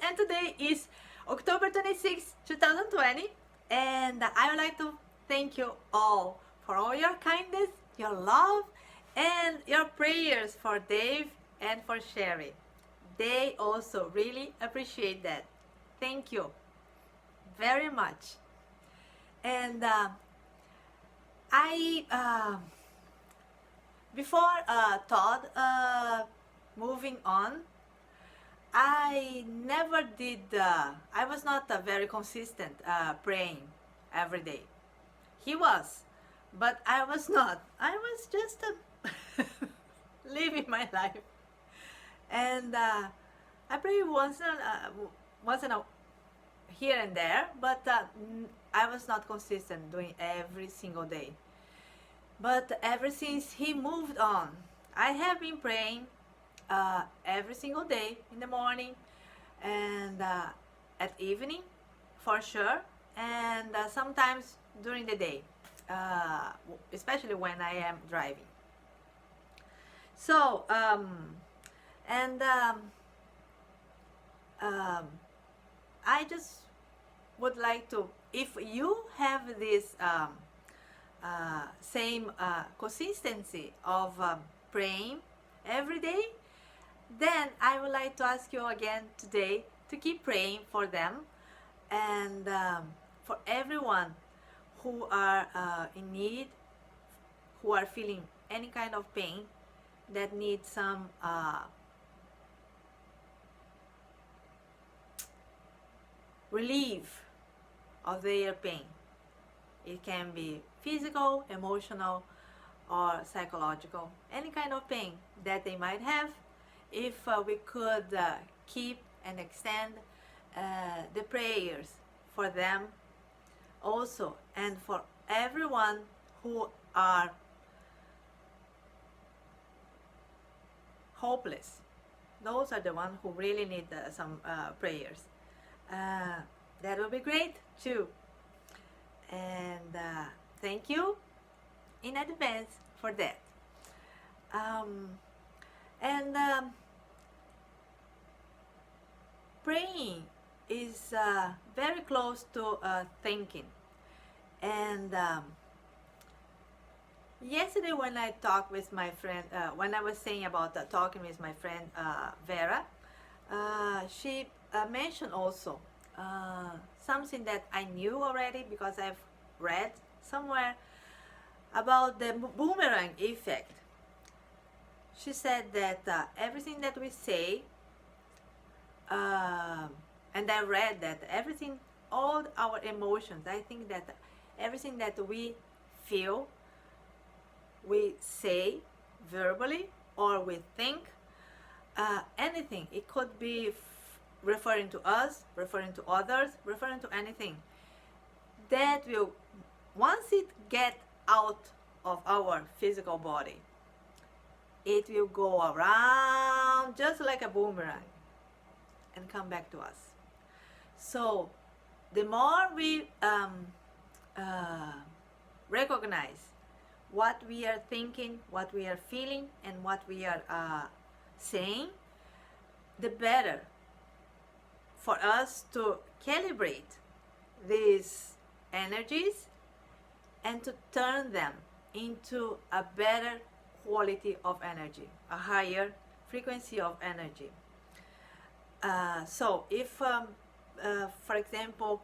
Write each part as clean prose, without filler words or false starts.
and today is October 26, 2020, and I would like to thank you all for all your kindness, your love, and your prayers for Dave and for Sherry. They also really appreciate that. Thank you very much. And I before Todd moving on, I never did. I was not very consistent praying every day. He was, but I was not. I was just living my life, and I pray once in a here and there, but I was not consistent doing every single day. But ever since he moved on, I have been praying every single day in the morning and at evening for sure, and sometimes during the day, especially when I am driving. So, and I just would like to, if you have this same consistency of praying every day, then I would like to ask you again today to keep praying for them and for everyone who are in need, who are feeling any kind of pain, that need some relief of their pain. It can be physical, emotional, or psychological, any kind of pain that they might have. If we could keep and extend the prayers for them also, and for everyone who are hopeless. Those are the ones who really need some prayers. That would be great too. And thank you in advance for that. And praying is very close to thinking. And yesterday when I talked with my friend, when I was saying about talking with my friend Vera, she mentioned also something that I knew already because I've read somewhere about the boomerang effect. She said that everything that we say, and I read that everything, all our emotions, I think that everything that we feel, we say verbally or we think, anything, it could be referring to us, referring to others, referring to anything, that will, once it get out of our physical body, it will go around just like a boomerang and come back to us. So the more we recognize what we are thinking, what we are feeling, and what we are saying, the better for us to calibrate these energies and to turn them into a better quality of energy, a higher frequency of energy. So if, for example,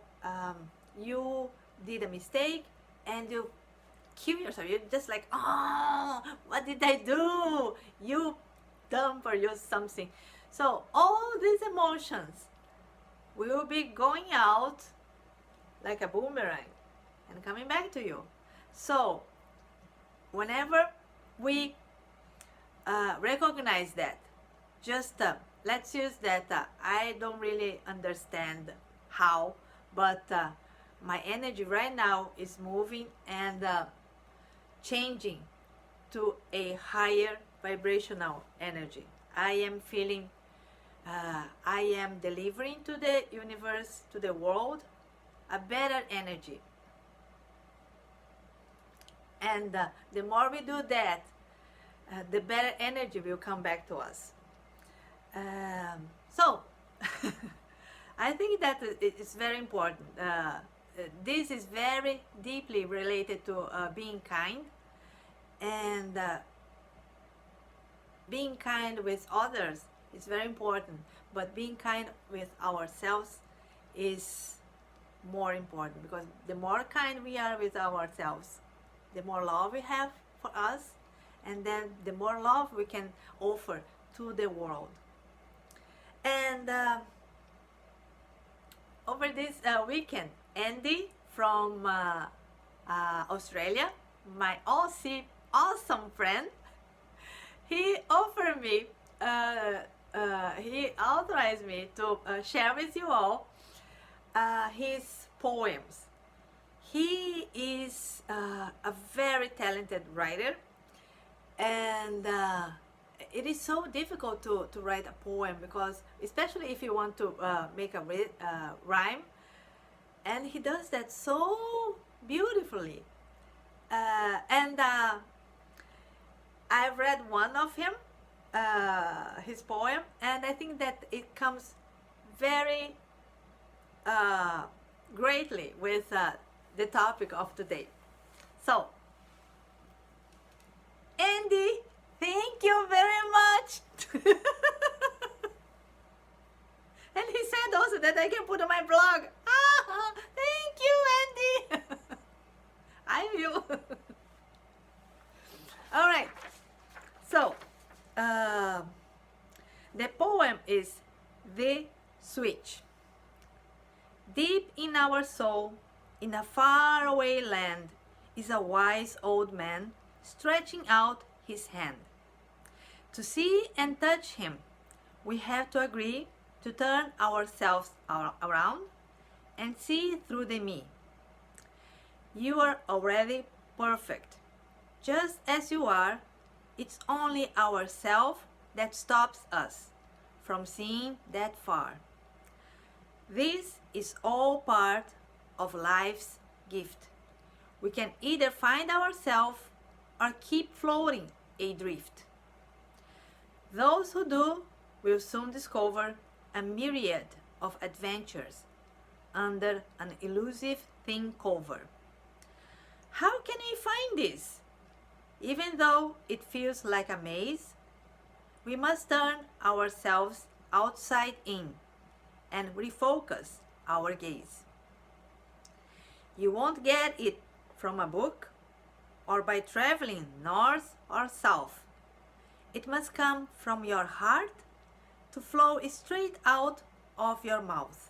you did a mistake and you kill yourself, you're just like, oh, what did I do? You dumb or you something. So all these emotions will be going out like a boomerang and coming back to you. So whenever we recognize that, just let's use that I don't really understand how, but my energy right now is moving and changing to a higher vibrational energy. I am feeling I am delivering to the universe, to the world, a better energy. And the more we do that, the better energy will come back to us. So I think that it's very important. This is very deeply related to being kind, and being kind with others is very important, but being kind with ourselves is more important, because the more kind we are with ourselves, the more love we have for us, and then the more love we can offer to the world. And over this weekend, Andy from Australia, my Aussie awesome friend, he offered me, he authorized me to share with you all his poems. He is a very talented writer, and it is so difficult to write a poem, because especially if you want to make a rhyme, and he does that so beautifully. And I've read one of him, his poem, and I think that it comes very greatly with the topic of today. So, Andy, thank you very much. And he said also that I can put on my blog. Ah, thank you, Andy. I will. All right. So, the poem is The Switch. Deep in our soul, in a faraway land, is a wise old man stretching out his hand. To see and touch him, we have to agree to turn ourselves around and see through the me. You are already perfect. Just as you are, it's only ourself that stops us from seeing that far. This is all part of life's gift. We can either find ourselves or keep floating adrift. Those who do will soon discover a myriad of adventures under an elusive thin cover. How can we find this? Even though it feels like a maze, we must turn ourselves outside in and refocus our gaze. You won't get it from a book or by traveling north or south. It must come from your heart to flow straight out of your mouth.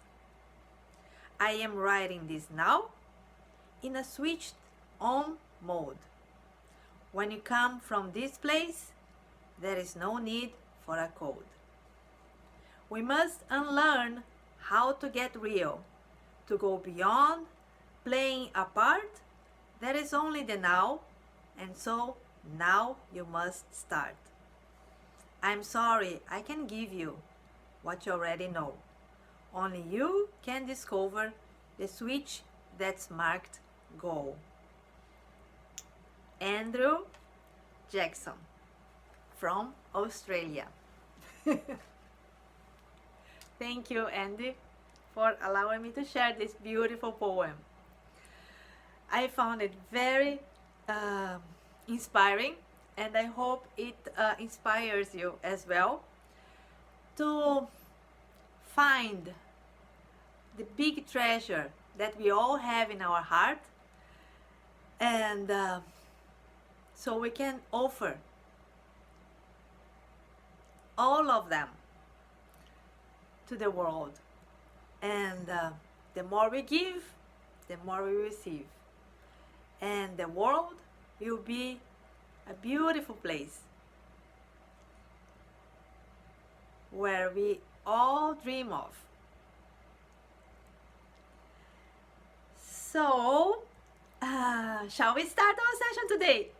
I am writing this now in a switched on mode. When you come from this place, there is no need for a code. We must unlearn how to get real, to go beyond playing a part. There is only the now, and so now you must start. I'm sorry, I can give you what you already know. Only you can discover the switch that's marked go. Andrew Jackson from Australia. Thank you, Andy, for allowing me to share this beautiful poem. I found it very inspiring, and I hope it inspires you as well to find the big treasure that we all have in our heart, and so we can offer all of them to the world. And the more we give, the more we receive, and the world will be a beautiful place where we all dream of. So, shall we start our session today?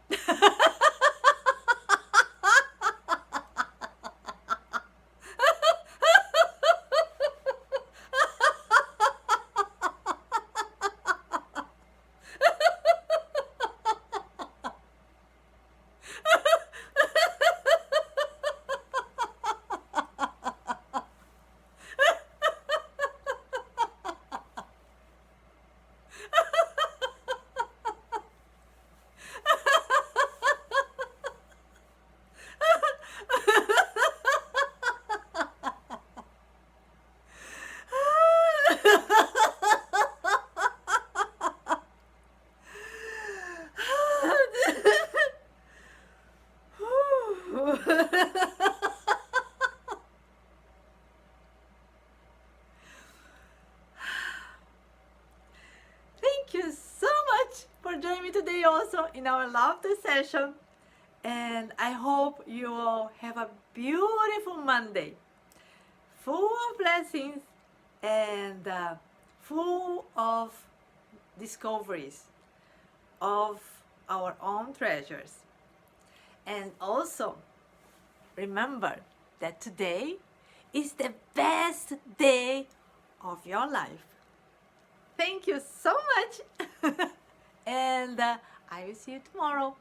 today also in our laughter session. And I hope you all have a beautiful Monday, full of blessings and full of discoveries of our own treasures. And also, remember that today is the best day of your life. Thank you so much. And I will see you tomorrow.